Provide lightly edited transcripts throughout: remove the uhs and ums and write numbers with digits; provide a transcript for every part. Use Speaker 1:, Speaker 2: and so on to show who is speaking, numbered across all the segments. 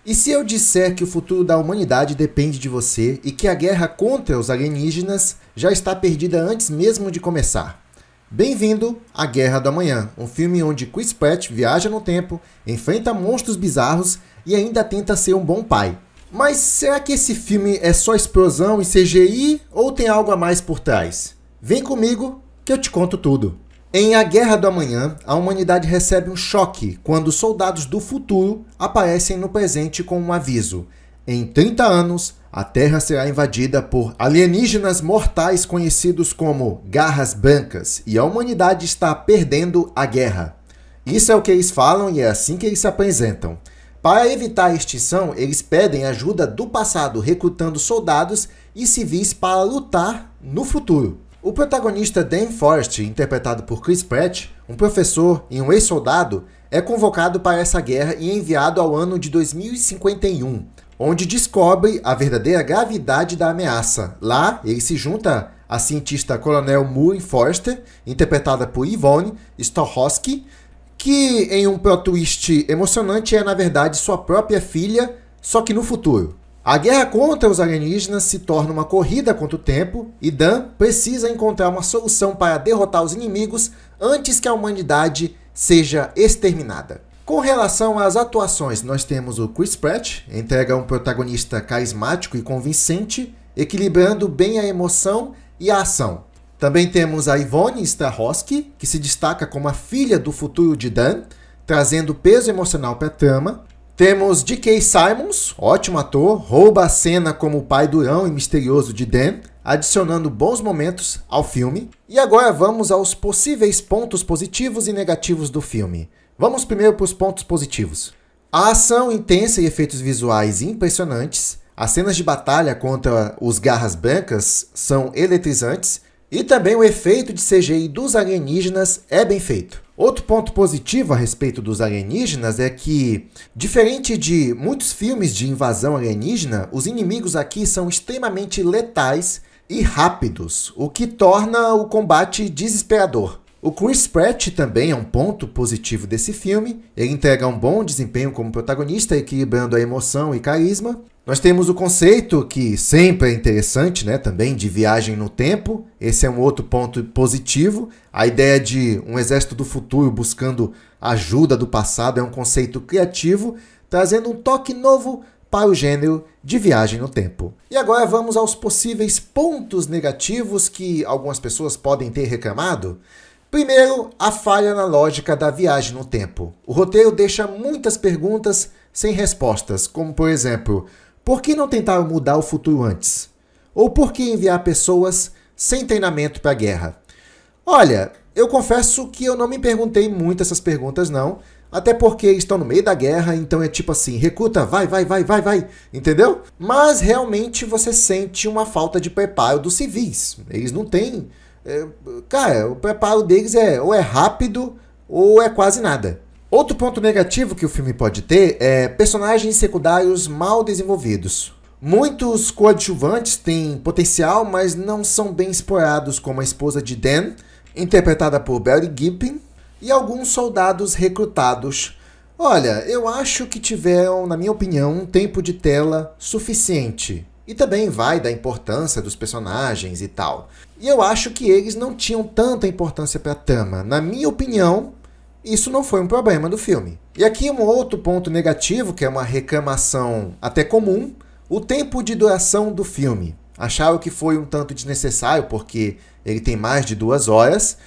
Speaker 1: E se eu disser que o futuro da humanidade depende de você e que a guerra contra os alienígenas já está perdida antes mesmo de começar? Bem-vindo à Guerra do Amanhã, um filme onde Chris Pratt viaja no tempo, enfrenta monstros bizarros e ainda tenta ser um bom pai. Mas será que esse filme é só explosão e CGI ou tem algo a mais por trás? Vem comigo que eu te conto tudo. Em A Guerra do Amanhã, a humanidade recebe um choque quando soldados do futuro aparecem no presente com um aviso. Em 30 anos, a Terra será invadida por alienígenas mortais conhecidos como Garras Brancas e a humanidade está perdendo a guerra. Isso é o que eles falam e é assim que eles se apresentam. Para evitar a extinção, eles pedem ajuda do passado, recrutando soldados e civis para lutar no futuro. O protagonista Dan Forrest, interpretado por Chris Pratt, um professor e um ex-soldado, é convocado para essa guerra e enviado ao ano de 2051, onde descobre a verdadeira gravidade da ameaça. Lá, ele se junta à cientista Coronel Moore Forrester, interpretada por Yvonne Strahovski, que em um plot twist emocionante é na verdade sua própria filha, só que no futuro. A guerra contra os alienígenas se torna uma corrida contra o tempo e Dan precisa encontrar uma solução para derrotar os inimigos antes que a humanidade seja exterminada. Com relação às atuações, nós temos o Chris Pratt, entrega um protagonista carismático e convincente, equilibrando bem a emoção e a ação. Também temos a Yvonne Strahovski, que se destaca como a filha do futuro de Dan, trazendo peso emocional para a trama. Temos J.K. Simmons, ótimo ator, rouba a cena como o pai durão e misterioso de Dan, adicionando bons momentos ao filme. E agora vamos aos possíveis pontos positivos e negativos do filme. Vamos primeiro para os pontos positivos. A ação intensa e efeitos visuais impressionantes. As cenas de batalha contra os Garras Brancas são eletrizantes. E também o efeito de CGI dos alienígenas é bem feito. Outro ponto positivo a respeito dos alienígenas é que, diferente de muitos filmes de invasão alienígena, os inimigos aqui são extremamente letais e rápidos, o que torna o combate desesperador. O Chris Pratt também é um ponto positivo desse filme. Ele entrega um bom desempenho como protagonista, equilibrando a emoção e carisma. Nós temos o conceito, que sempre é interessante, né, também, de viagem no tempo. Esse é um outro ponto positivo. A ideia de um exército do futuro buscando ajuda do passado é um conceito criativo, trazendo um toque novo para o gênero de viagem no tempo. E agora vamos aos possíveis pontos negativos que algumas pessoas podem ter reclamado. Primeiro, a falha na lógica da viagem no tempo. O roteiro deixa muitas perguntas sem respostas, como por exemplo, por que não tentaram mudar o futuro antes? Ou por que enviar pessoas sem treinamento para a guerra? Olha, eu confesso que eu não me perguntei muito essas perguntas não, até porque estão no meio da guerra, então é tipo assim, recruta, vai, entendeu? Mas realmente você sente uma falta de preparo dos civis. Eles não têm... Cara, o preparo deles ou é rápido ou é quase nada. Outro ponto negativo que o filme pode ter é personagens secundários mal desenvolvidos. Muitos coadjuvantes têm potencial, mas não são bem explorados, como a esposa de Dan, interpretada por Barry Gibbon, e alguns soldados recrutados. Olha, eu acho que tiveram, na minha opinião, um tempo de tela suficiente. E também vai da importância dos personagens e tal. E eu acho que eles não tinham tanta importância para a trama. Na minha opinião, isso não foi um problema do filme. E aqui um outro ponto negativo, que é uma reclamação até comum, o tempo de duração do filme. Acharam que foi um tanto desnecessário, porque ele tem mais de 2 horas.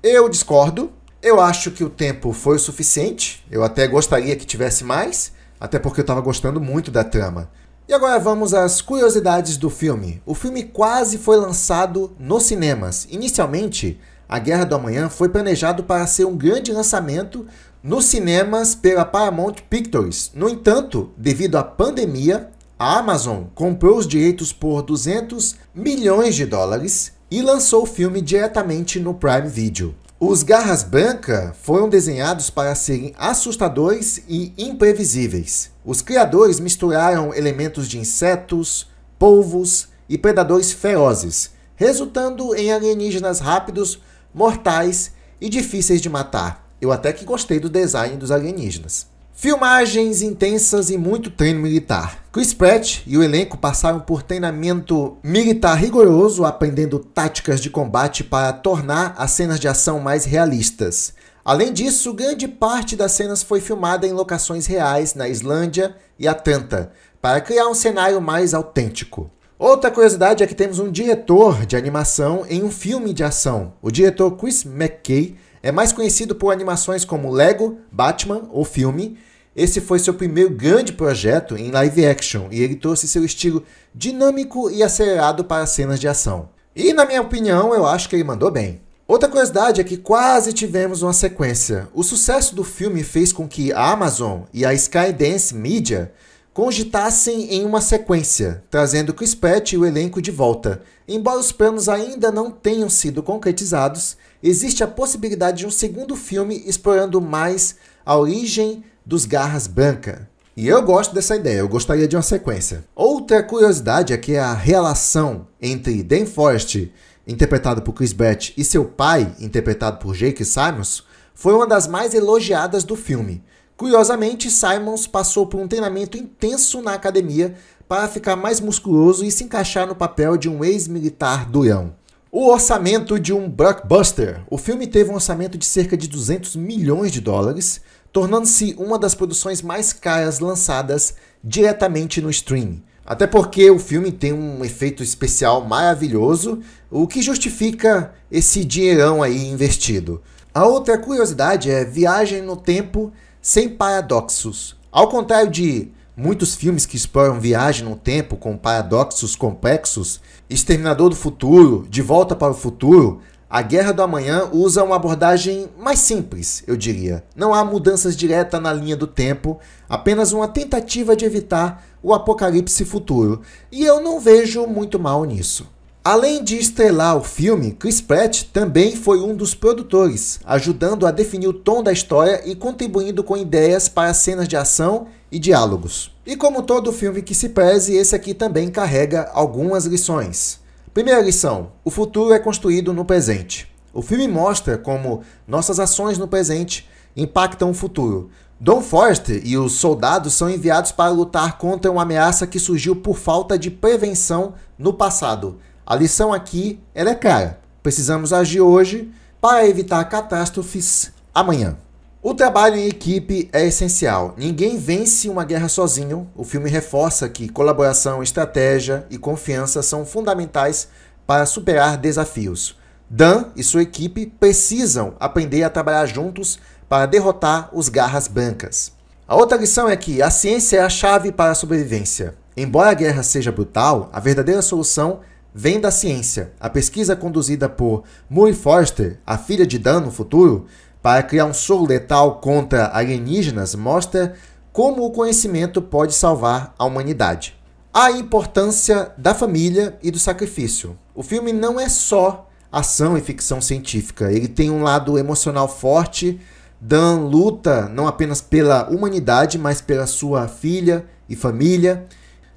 Speaker 1: Eu discordo. Eu acho que o tempo foi o suficiente. Eu até gostaria que tivesse mais, até porque eu estava gostando muito da trama. E agora vamos às curiosidades do filme. O filme quase foi lançado nos cinemas. Inicialmente, A Guerra do Amanhã foi planejado para ser um grande lançamento nos cinemas pela Paramount Pictures. No entanto, devido à pandemia, a Amazon comprou os direitos por 200 milhões de dólares e lançou o filme diretamente no Prime Video. Os Garras Brancas foram desenhados para serem assustadores e imprevisíveis. Os criadores misturaram elementos de insetos, polvos e predadores ferozes, resultando em alienígenas rápidos, mortais e difíceis de matar. Eu até que gostei do design dos alienígenas. Filmagens intensas e muito treino militar. Chris Pratt e o elenco passaram por treinamento militar rigoroso, aprendendo táticas de combate para tornar as cenas de ação mais realistas. Além disso, grande parte das cenas foi filmada em locações reais na Islândia e Atlanta, para criar um cenário mais autêntico. Outra curiosidade é que temos um diretor de animação em um filme de ação. O diretor Chris McKay é mais conhecido por animações como Lego, Batman, o filme. Esse foi seu primeiro grande projeto em live action e ele trouxe seu estilo dinâmico e acelerado para cenas de ação. E na minha opinião, eu acho que ele mandou bem. Outra curiosidade é que quase tivemos uma sequência. O sucesso do filme fez com que a Amazon e a Skydance Media cogitassem em uma sequência, trazendo Chris Pratt e o elenco de volta. Embora os planos ainda não tenham sido concretizados, existe a possibilidade de um segundo filme explorando mais a origem dos Garras Brancas. E eu gosto dessa ideia, eu gostaria de uma sequência. Outra curiosidade é que a relação entre Dan Forrest, interpretado por Chris Pratt, e seu pai, interpretado por J.K. Simmons, foi uma das mais elogiadas do filme. Curiosamente, Simmons passou por um treinamento intenso na academia para ficar mais musculoso e se encaixar no papel de um ex-militar durão. O orçamento de um blockbuster. O filme teve um orçamento de cerca de 200 milhões de dólares, tornando-se uma das produções mais caras lançadas diretamente no streaming. Até porque o filme tem um efeito especial maravilhoso, o que justifica esse dinheirão aí investido. A outra curiosidade é viagem no tempo sem paradoxos. Ao contrário de muitos filmes que exploram viagem no tempo com paradoxos complexos, Exterminador do Futuro, De Volta para o Futuro, A Guerra do Amanhã usa uma abordagem mais simples, eu diria. Não há mudanças diretas na linha do tempo, apenas uma tentativa de evitar o apocalipse futuro. E eu não vejo muito mal nisso. Além de estrelar o filme, Chris Pratt também foi um dos produtores, ajudando a definir o tom da história e contribuindo com ideias para cenas de ação e diálogos. E como todo filme que se preze, esse aqui também carrega algumas lições. Primeira lição: o futuro é construído no presente. O filme mostra como nossas ações no presente impactam o futuro. Don Forrest e os soldados são enviados para lutar contra uma ameaça que surgiu por falta de prevenção no passado. A lição aqui ela é clara. Precisamos agir hoje para evitar catástrofes amanhã. O trabalho em equipe é essencial. Ninguém vence uma guerra sozinho. O filme reforça que colaboração, estratégia e confiança são fundamentais para superar desafios. Dan e sua equipe precisam aprender a trabalhar juntos para derrotar os Garras Brancas. A outra lição é que a ciência é a chave para a sobrevivência. Embora a guerra seja brutal, a verdadeira solução vem da ciência. A pesquisa conduzida por Murray Foster, a filha de Dan no futuro, para criar um soro letal contra alienígenas, mostra como o conhecimento pode salvar a humanidade. A importância da família e do sacrifício. O filme não é só ação e ficção científica, ele tem um lado emocional forte. Dan luta não apenas pela humanidade, mas pela sua filha e família.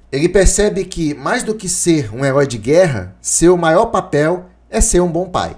Speaker 1: Ele percebe que, mais do que ser um herói de guerra, seu maior papel é ser um bom pai.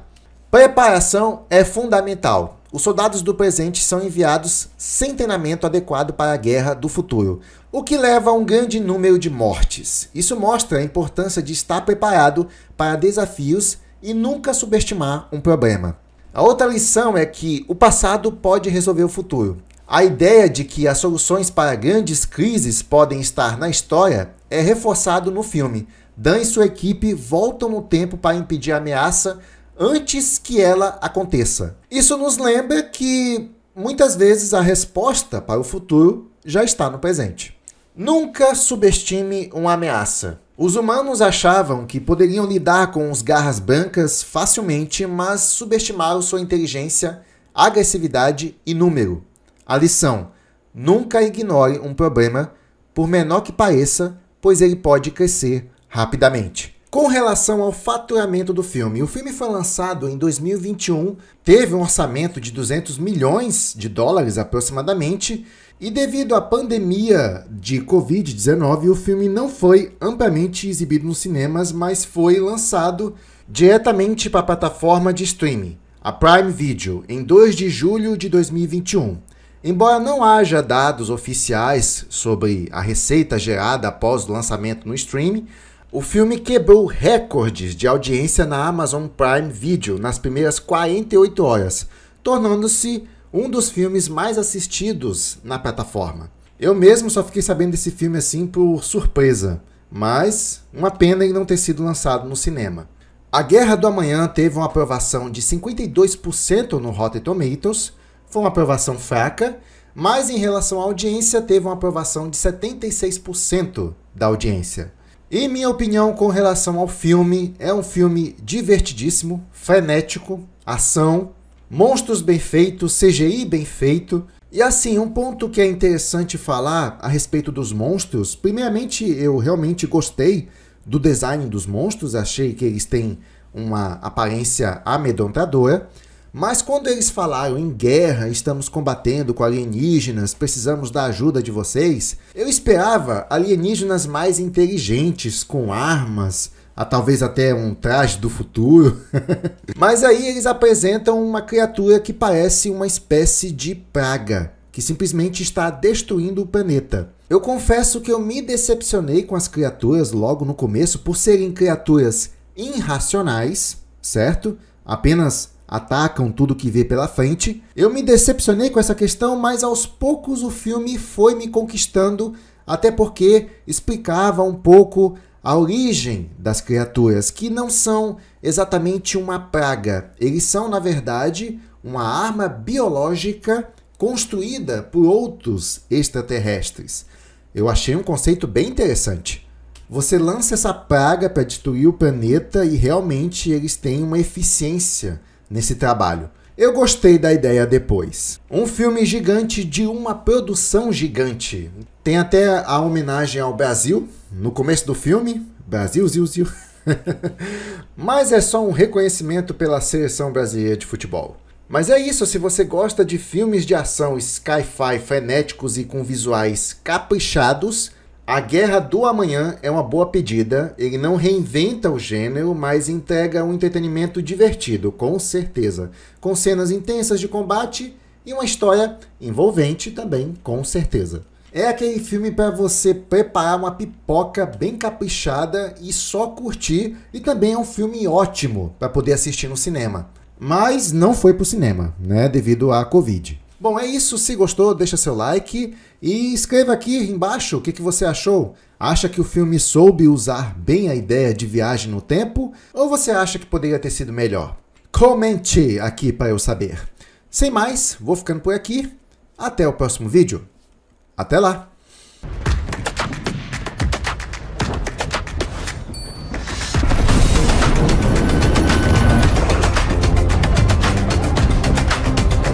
Speaker 1: Preparação é fundamental. Os soldados do presente são enviados sem treinamento adequado para a guerra do futuro, o que leva a um grande número de mortes. Isso mostra a importância de estar preparado para desafios e nunca subestimar um problema. A outra lição é que o passado pode resolver o futuro. A ideia de que as soluções para grandes crises podem estar na história é reforçado no filme. Dan e sua equipe voltam no tempo para impedir a ameaça antes que ela aconteça. Isso nos lembra que muitas vezes a resposta para o futuro já está no presente. Nunca subestime uma ameaça. Os humanos achavam que poderiam lidar com os Garras Brancas facilmente, mas subestimaram sua inteligência, agressividade e número. A lição: nunca ignore um problema, por menor que pareça, pois ele pode crescer rapidamente. Com relação ao faturamento do filme, o filme foi lançado em 2021, teve um orçamento de 200 milhões de dólares aproximadamente, e devido à pandemia de Covid-19, o filme não foi amplamente exibido nos cinemas, mas foi lançado diretamente para a plataforma de streaming, a Prime Video, em 2 de julho de 2021. Embora não haja dados oficiais sobre a receita gerada após o lançamento no streaming, o filme quebrou recordes de audiência na Amazon Prime Video nas primeiras 48 horas, tornando-se um dos filmes mais assistidos na plataforma. Eu mesmo só fiquei sabendo desse filme assim por surpresa, mas uma pena ele não ter sido lançado no cinema. A Guerra do Amanhã teve uma aprovação de 52% no Rotten Tomatoes, foi uma aprovação fraca, mas em relação à audiência teve uma aprovação de 76% da audiência. E minha opinião com relação ao filme, é um filme divertidíssimo, frenético, ação, monstros bem feitos, CGI bem feito. E assim, um ponto que é interessante falar a respeito dos monstros, primeiramente eu realmente gostei do design dos monstros, achei que eles têm uma aparência amedrontadora. Mas quando eles falaram em guerra, estamos combatendo com alienígenas, precisamos da ajuda de vocês, eu esperava alienígenas mais inteligentes, com armas, talvez até um traje do futuro. Mas aí eles apresentam uma criatura que parece uma espécie de praga, que simplesmente está destruindo o planeta. Eu confesso que eu me decepcionei com as criaturas logo no começo por serem criaturas irracionais, certo? Apenas atacam tudo que vê pela frente. Eu me decepcionei com essa questão, mas aos poucos o filme foi me conquistando, até porque explicava um pouco a origem das criaturas, que não são exatamente uma praga. Eles são, na verdade, uma arma biológica construída por outros extraterrestres. Eu achei um conceito bem interessante. Você lança essa praga para destruir o planeta e realmente eles têm uma eficiência nesse trabalho. Eu gostei da ideia depois. Um filme gigante de uma produção gigante. Tem até a homenagem ao Brasil no começo do filme. Brasil, ziu, ziu. Mas é só um reconhecimento pela seleção brasileira de futebol. Mas é isso, se você gosta de filmes de ação sci-fi frenéticos e com visuais caprichados, A Guerra do Amanhã é uma boa pedida. Ele não reinventa o gênero, mas entrega um entretenimento divertido, com certeza. Com cenas intensas de combate e uma história envolvente também, com certeza. É aquele filme para você preparar uma pipoca bem caprichada e só curtir. E também é um filme ótimo para poder assistir no cinema. Mas não foi para o cinema, né, devido à Covid. Bom, é isso. Se gostou, deixa seu like e escreva aqui embaixo o que você achou. Acha que o filme soube usar bem a ideia de viagem no tempo? Ou você acha que poderia ter sido melhor? Comente aqui para eu saber. Sem mais, vou ficando por aqui. Até o próximo vídeo. Até lá!